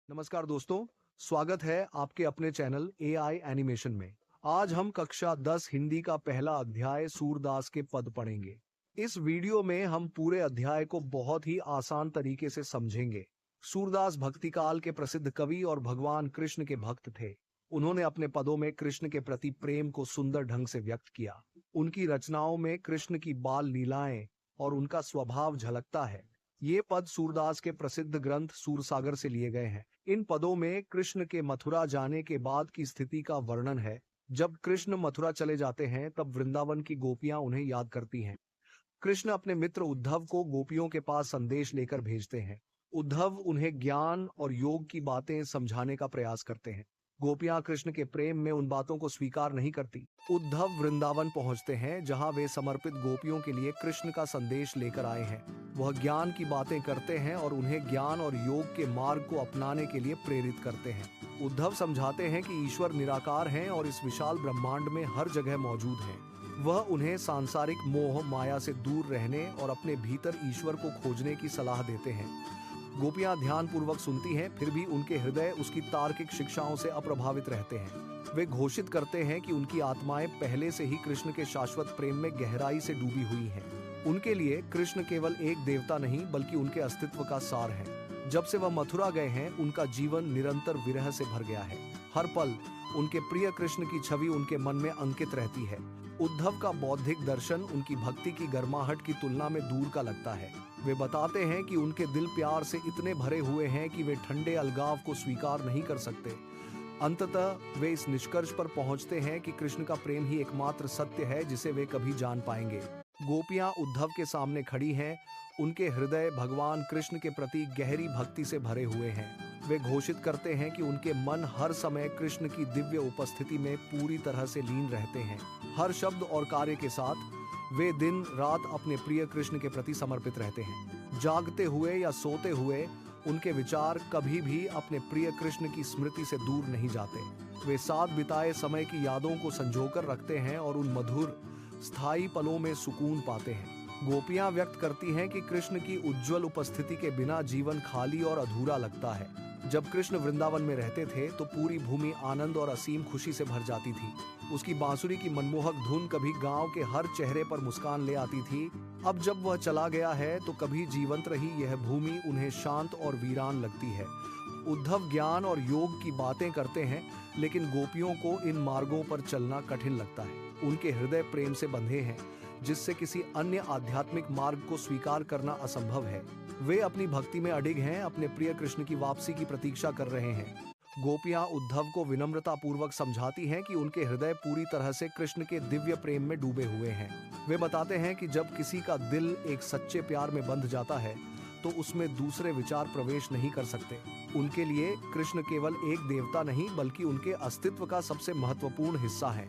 नमस्कार दोस्तों, स्वागत है आपके अपने चैनल AI एनिमेशन में। आज हम कक्षा 10 हिंदी का पहला अध्याय सूरदास के पद पढ़ेंगे। इस वीडियो में हम पूरे अध्याय को बहुत ही आसान तरीके से समझेंगे। सूरदास भक्ति काल के प्रसिद्ध कवि और भगवान कृष्ण के भक्त थे। उन्होंने अपने पदों में कृष्ण के प्रति प्रेम को सुंदर ढंग से व्यक्त किया। उनकी रचनाओं में कृष्ण की बाल लीलाएं और उनका स्वभाव झलकता है। ये पद सूरदास के प्रसिद्ध ग्रंथ सूरसागर से लिए गए हैं। इन पदों में कृष्ण के मथुरा जाने के बाद की स्थिति का वर्णन है। जब कृष्ण मथुरा चले जाते हैं तब वृंदावन की गोपियां उन्हें याद करती हैं। कृष्ण अपने मित्र उद्धव को गोपियों के पास संदेश लेकर भेजते हैं। उद्धव उन्हें ज्ञान और योग की बातें समझाने का प्रयास करते हैं। गोपियां कृष्ण के प्रेम में उन बातों को स्वीकार नहीं करती। उद्धव वृंदावन पहुंचते हैं जहां वे समर्पित गोपियों के लिए कृष्ण का संदेश लेकर आए हैं। वह ज्ञान की बातें करते हैं और उन्हें ज्ञान और योग के मार्ग को अपनाने के लिए प्रेरित करते हैं। उद्धव समझाते हैं कि ईश्वर निराकार हैं और इस विशाल ब्रह्मांड में हर जगह मौजूद हैं। वह उन्हें सांसारिक मोह माया से दूर रहने और अपने भीतर ईश्वर को खोजने की सलाह देते हैं। गोपियां ध्यानपूर्वक सुनती हैं, फिर भी उनके हृदय उसकी तार्किक शिक्षाओं से अप्रभावित रहते हैं। वे घोषित करते हैं कि उनकी आत्माएं पहले से ही कृष्ण के शाश्वत प्रेम में गहराई से डूबी हुई हैं। उनके लिए कृष्ण केवल एक देवता नहीं बल्कि उनके अस्तित्व का सार है। जब से वह मथुरा गए हैं, उनका जीवन निरंतर विरह से भर गया है। हर पल उनके प्रिय कृष्ण की छवि उनके मन में अंकित रहती है। उद्धव का बौद्धिक दर्शन उनकी भक्ति की गर्माहट की तुलना में दूर का लगता है। वे बताते हैं कि उनके दिल प्यार से इतने भरे हुए हैं कि वे ठंडे अलगाव को स्वीकार नहीं कर सकते। अंततः वे इस निष्कर्ष पर पहुंचते हैं कि कृष्ण का प्रेम ही एकमात्र सत्य है जिसे वे कभी जान पाएंगे। गोपियां उद्धव के सामने खड़ी हैं। उनके हृदय भगवान कृष्ण के प्रति गहरी भक्ति से भरे हुए हैं। वे घोषित करते हैं कि उनके मन हर समय कृष्ण की दिव्य उपस्थिति में पूरी तरह से लीन रहते हैं। हर शब्द और कार्य के साथ वे दिन रात अपने प्रिय कृष्ण के प्रति समर्पित रहते हैं। जागते हुए या सोते हुए उनके विचार कभी भी अपने प्रिय कृष्ण की स्मृति से दूर नहीं जाते। वे साथ बिताए समय की यादों को संजोकर रखते हैं और उन मधुर स्थायी पलों में सुकून पाते हैं। गोपियां व्यक्त करती हैं कि कृष्ण की उज्जवल उपस्थिति के बिना जीवन खाली और अधूरा लगता है। जब कृष्ण वृंदावन में रहते थे तो पूरी भूमि आनंद और असीम खुशी से भर जाती थी। उसकी बांसुरी की मनमोहक धुन कभी गांव के हर चेहरे पर मुस्कान ले आती थी। अब जब वह चला गया है तो कभी जीवंत रही यह भूमि उन्हें शांत और वीरान लगती है। उद्धव ज्ञान और योग की बातें करते हैं, लेकिन गोपियों को इन मार्गों पर चलना कठिन लगता है। उनके हृदय प्रेम से बंधे हैं, जिससे किसी अन्य आध्यात्मिक मार्ग को स्वीकार करना असंभव है। वे अपनी भक्ति में अडिग हैं, अपने प्रिय कृष्ण की वापसी की प्रतीक्षा कर रहे हैं। गोपियां उद्धव को विनम्रता पूर्वक समझाती हैं कि उनके हृदय पूरी तरह से कृष्ण के दिव्य प्रेम में डूबे हुए हैं। वे बताते हैं कि जब किसी का दिल एक सच्चे प्यार में बंध जाता है तो उसमें दूसरे विचार प्रवेश नहीं कर सकते। उनके लिए कृष्ण केवल एक देवता नहीं बल्कि उनके अस्तित्व का सबसे महत्वपूर्ण हिस्सा है।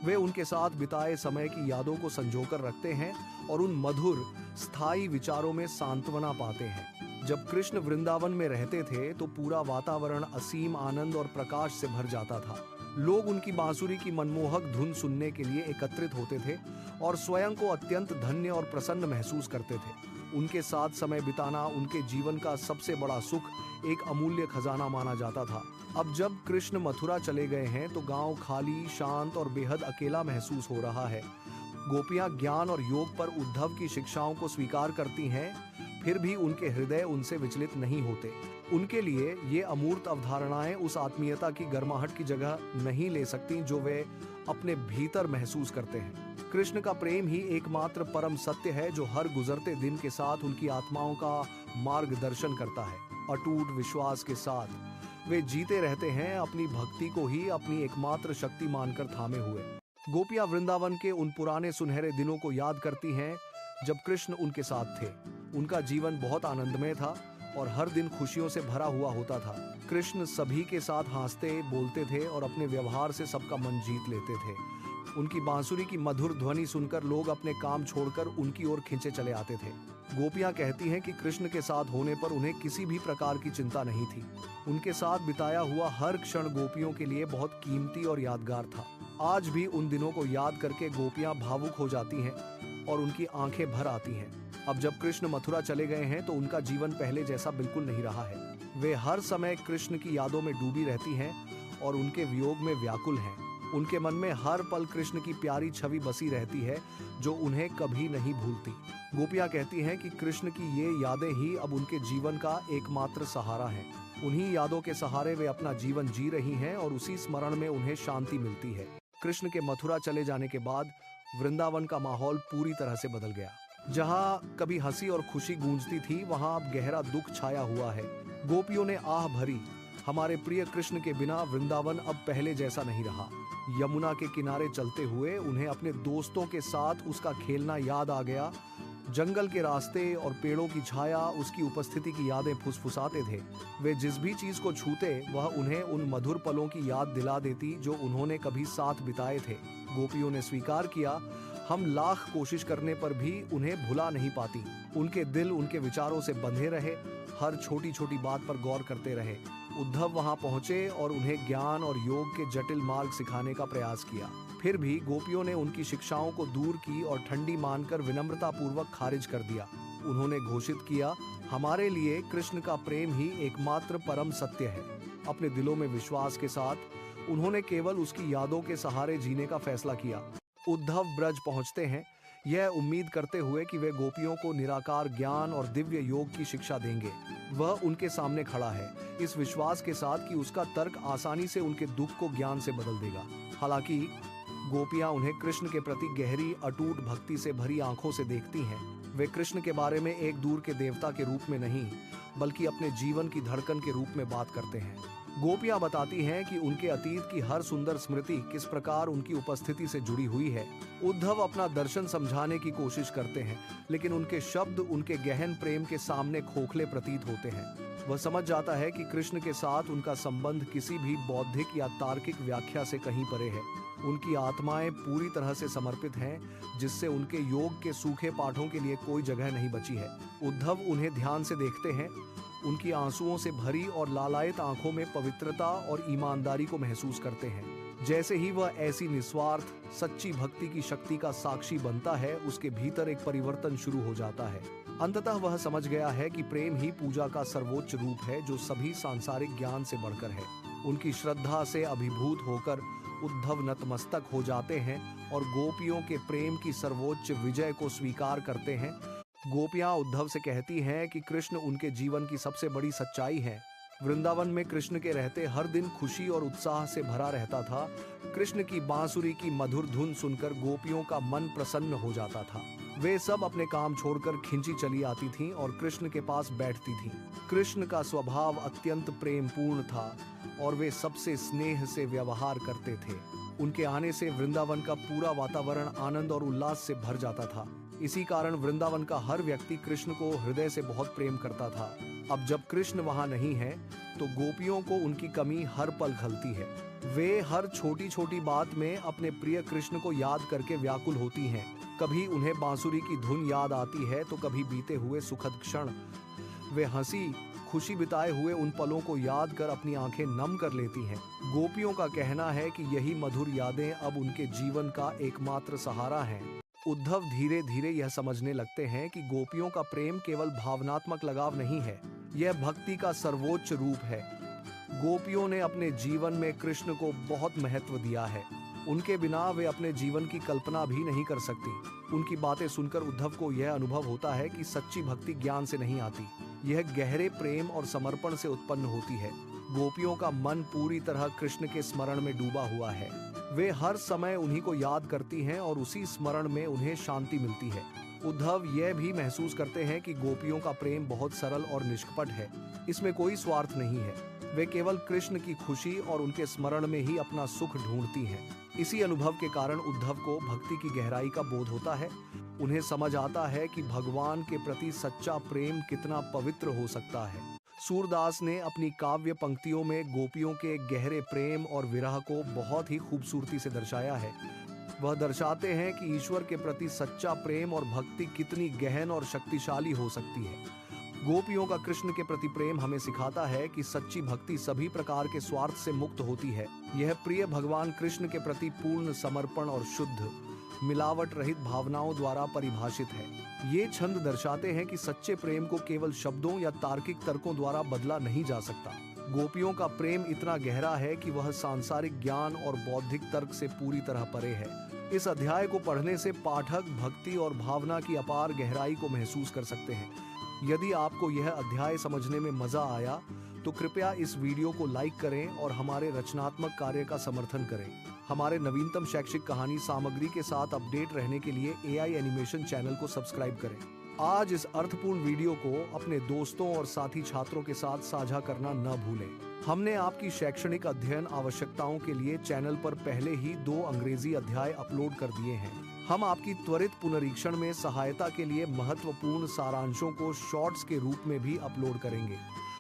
वे उनके साथ बिताए समय की यादों को संजोकर रखते हैं और उन मधुर स्थायी विचारों में सांत्वना पाते हैं। जब कृष्ण वृंदावन में रहते थे तो पूरा वातावरण असीम आनंद और प्रकाश से भर जाता था। लोग उनकी बांसुरी की मनमोहक धुन सुनने के लिए एकत्रित होते थे और स्वयं को अत्यंत धन्य और प्रसन्न महसूस करते थे। उनके साथ समय बिताना उनके जीवन का सबसे बड़ा सुख, एक अमूल्य खजाना माना जाता था। अब जब कृष्ण मथुरा चले गए हैं तो गांव खाली, शांत और बेहद अकेला महसूस हो रहा है। गोपियां ज्ञान और योग पर उद्धव की शिक्षाओं को स्वीकार करती हैं, फिर भी उनके हृदय उनसे विचलित नहीं होते। उनके लिए ये अमूर्त अवधारणाएं उस आत्मीयता की गर्माहट की जगह नहीं ले सकती जो वे अपने भीतर महसूस करते हैं। कृष्ण का प्रेम ही एकमात्र परम सत्य है जो हर गुजरते दिन के साथ उनकी आत्माओं का मार्गदर्शन करता है। अटूट विश्वास के साथ वे जीते रहते हैं, अपनी भक्ति को ही अपनी एकमात्र शक्ति मानकर थामे हुए। गोपियां वृंदावन के उन पुराने सुनहरे दिनों को याद करती हैं जब कृष्ण उनके साथ थे। उनका जीवन बहुत आनंदमय था और हर दिन खुशियों से भरा हुआ होता था। कृष्ण सभी के साथ हंसते बोलते थे और अपने व्यवहार से सबका मन जीत लेते थे। उनकी बांसुरी की मधुर ध्वनि सुनकर लोग अपने काम छोड़कर उनकी ओर खींचे चले आते थे। गोपियां कहती हैं कि कृष्ण के साथ होने पर उन्हें किसी भी प्रकार की चिंता नहीं थी। उनके साथ बिताया हुआ हर क्षण गोपियों के लिए बहुत कीमती और यादगार था। आज भी उन दिनों को याद करके गोपियां भावुक हो जाती हैं और उनकी आंखें भर आती हैं। अब जब कृष्ण मथुरा चले गए हैं तो उनका जीवन पहले जैसा बिल्कुल नहीं रहा है। वे हर समय कृष्ण की यादों में डूबी रहती हैं और उनके वियोग में व्याकुल हैं। उनके मन में हर पल कृष्ण की प्यारी छवि बसी रहती है जो उन्हें कभी नहीं भूलती। गोपियां कहती हैं कि कृष्ण की ये यादें ही अब उनके जीवन का एकमात्र सहारा हैं। उन्हीं यादों के सहारे वे अपना जीवन जी रही हैं और उसी स्मरण में उन्हें शांति मिलती है। कृष्ण के मथुरा चले जाने के बाद वृंदावन का माहौल पूरी तरह से बदल गया। जहां कभी हंसी और खुशी गूंजती थी, वहां अब गहरा दुख छाया हुआ है। गोपियों ने आह भरी, हमारे प्रिय कृष्ण के बिना वृंदावन अब पहले जैसा नहीं रहा। यमुना के किनारे चलते हुए उन्हें अपने दोस्तों के साथ उसका खेलना याद आ गया। जंगल के रास्ते और पेड़ों की छाया उसकी उपस्थिति की यादें फुसफुसाते थे। वे जिस भी चीज को छूते वह उन्हें उन मधुर पलों की याद दिला देती जो उन्होंने कभी साथ बिताए थे। गोपियों ने स्वीकार किया, हम लाख कोशिश करने पर भी उन्हें भुला नहीं पाती। उनके दिल उनके विचारों से बंधे रहे, हर छोटी छोटी बात पर गौर करते रहे। उद्धव वहां पहुंचे और उन्हें ज्ञान और योग के जटिल मार्ग सिखाने का प्रयास किया। फिर भी गोपियों ने उनकी शिक्षाओं को दूर की और ठंडी मानकर विनम्रता पूर्वक खारिज कर दिया। उन्होंने घोषित किया, हमारे लिए कृष्ण का प्रेम ही एकमात्र परम सत्य है। अपने दिलों में विश्वास के साथ उन्होंने केवल उसकी यादों के सहारे जीने का फैसला किया। उद्धव ब्रज पहुंचते हैं, यह उम्मीद करते हुए कि वे गोपियों को निराकार ज्ञान और दिव्य योग की शिक्षा देंगे। वह उनके सामने खड़ा है, इस विश्वास के साथ कि उसका तर्क आसानी से उनके दुख को ज्ञान से बदल देगा। हालांकि गोपियां उन्हें कृष्ण के प्रति गहरी अटूट भक्ति से भरी आंखों से देखती हैं। वे कृष्ण के बारे में एक दूर के देवता के रूप में नहीं, बल्कि अपने जीवन की धड़कन के रूप में बात करते हैं। गोपियां बताती हैं कि उनके अतीत की हर सुंदर स्मृति किस प्रकार उनकी उपस्थिति से जुड़ी हुई है। उद्धव अपना दर्शन समझाने की कोशिश करते हैं, लेकिन उनके शब्द उनके गहन प्रेम के सामने खोखले प्रतीत होते हैं। वह समझ जाता है कि कृष्ण के साथ उनका संबंध किसी भी बौद्धिक या तार्किक व्याख्या से कहीं परे है। उनकी आत्माएं पूरी तरह से समर्पित हैं, जिससे उनके योग के सूखे पाठों के लिए कोई जगह नहीं बची है। उद्धव उन्हें ध्यान से देखते हैं, उनकी आंसुओं से भरी और लालायित आंखों में पवित्रता और ईमानदारी को महसूस करते हैं। जैसे ही वह ऐसी निस्वार्थ सच्ची भक्ति की शक्ति का साक्षी बनता है, उसके भीतर एक परिवर्तन शुरू हो जाता है। अंततः वह समझ गया है कि प्रेम ही पूजा का सर्वोच्च रूप है, जो सभी सांसारिक ज्ञान से बढ़कर है। उनकी श्रद्धा से अभिभूत होकर उद्धव नतमस्तक हो जाते हैं और गोपियों के प्रेम की सर्वोच्च विजय को स्वीकार करते हैं। गोपियां उद्धव से कहती हैं कि कृष्ण उनके जीवन की सबसे बड़ी सच्चाई है। वृंदावन में कृष्ण के रहते हर दिन खुशी और उत्साह से भरा रहता था। कृष्ण की बांसुरी की मधुर धुन सुनकर गोपियों का मन प्रसन्न हो जाता था। वे सब अपने काम छोड़कर खिंची चली आती थीं और कृष्ण के पास बैठती थीं। कृष्ण का स्वभाव अत्यंत प्रेमपूर्ण था और वे सबसे स्नेह से व्यवहार करते थे। उनके आने से वृंदावन का पूरा वातावरण आनंद और उल्लास से भर जाता था। इसी कारण वृंदावन का हर व्यक्ति कृष्ण को हृदय से बहुत प्रेम करता था। अब जब कृष्ण वहां नहीं है, तो गोपियों को उनकी कमी हर पल खलती है। वे हर छोटी छोटी बात में अपने प्रिय कृष्ण को याद करके व्याकुल होती हैं। कभी उन्हें बांसुरी की धुन याद आती है, तो कभी बीते हुए सुखद क्षण। वे हंसी खुशी बिताए हुए उन पलों को याद कर अपनी आंखें नम कर लेती हैं। गोपियों का कहना है कि यही मधुर यादें अब उनके जीवन का एकमात्र सहारा हैं। उद्धव धीरे धीरे यह समझने लगते हैं कि गोपियों का प्रेम केवल भावनात्मक लगाव नहीं है, यह भक्ति का सर्वोच्च रूप है। गोपियों ने अपने जीवन में कृष्ण को बहुत महत्व दिया है। उनके बिना वे अपने जीवन की कल्पना भी नहीं कर सकती। उनकी बातें सुनकर उद्धव को यह अनुभव होता है कि सच्ची भक्ति ज्ञान से नहीं आती, यह गहरे प्रेम और समर्पण से उत्पन्न होती है। गोपियों का मन पूरी तरह कृष्ण के स्मरण में डूबा हुआ है। वे हर समय उन्हीं को याद करती हैं और उसी स्मरण में उन्हें शांति मिलती है। उद्धव यह भी महसूस करते हैं कि गोपियों का प्रेम बहुत सरल और निष्कपट है, इसमें कोई स्वार्थ नहीं है। वे केवल कृष्ण की खुशी और उनके स्मरण में ही अपना सुख ढूंढती हैं। इसी अनुभव के कारण उद्धव को भक्ति की गहराई का बोध होता है। उन्हें समझ आता है कि भगवान के प्रति सच्चा प्रेम कितना पवित्र हो सकता है। सूरदास ने अपनी काव्य पंक्तियों में गोपियों के गहरे प्रेम और विरह को बहुत ही खूबसूरती से दर्शाया है। वह दर्शाते हैं कि ईश्वर के प्रति सच्चा प्रेम और भक्ति कितनी गहन और शक्तिशाली हो सकती है। गोपियों का कृष्ण के प्रति प्रेम हमें सिखाता है कि सच्ची भक्ति सभी प्रकार के स्वार्थ से मुक्त होती है। यह प्रिय भगवान कृष्ण के प्रति पूर्ण समर्पण और शुद्ध मिलावट रहित भावनाओं द्वारा परिभाषित है। ये छंद दर्शाते हैं कि सच्चे प्रेम को केवल शब्दों या तार्किक तर्कों द्वारा बदला नहीं जा सकता। गोपियों का प्रेम इतना गहरा है कि वह सांसारिक ज्ञान और बौद्धिक तर्क से पूरी तरह परे है। इस अध्याय को पढ़ने से पाठक भक्ति और भावना की अपार गहराई को महसूस कर सकते हैं। यदि आपको यह अध्याय समझने में मजा आया तो कृपया इस वीडियो को लाइक करें और हमारे रचनात्मक कार्य का समर्थन करें। हमारे नवीनतम शैक्षिक कहानी सामग्री के साथ अपडेट रहने के लिए AI एनिमेशन चैनल को सब्सक्राइब करें। आज इस अर्थपूर्ण वीडियो को अपने दोस्तों और साथी छात्रों के साथ साझा करना न भूलें। हमने आपकी शैक्षणिक अध्ययन आवश्यकताओं के लिए चैनल पर पहले ही 2 अंग्रेजी अध्याय अपलोड कर दिए हैं। हम आपकी त्वरित पुनरीक्षण में सहायता के लिए महत्वपूर्ण सारांशों को शॉर्ट्स के रूप में भी अपलोड करेंगे।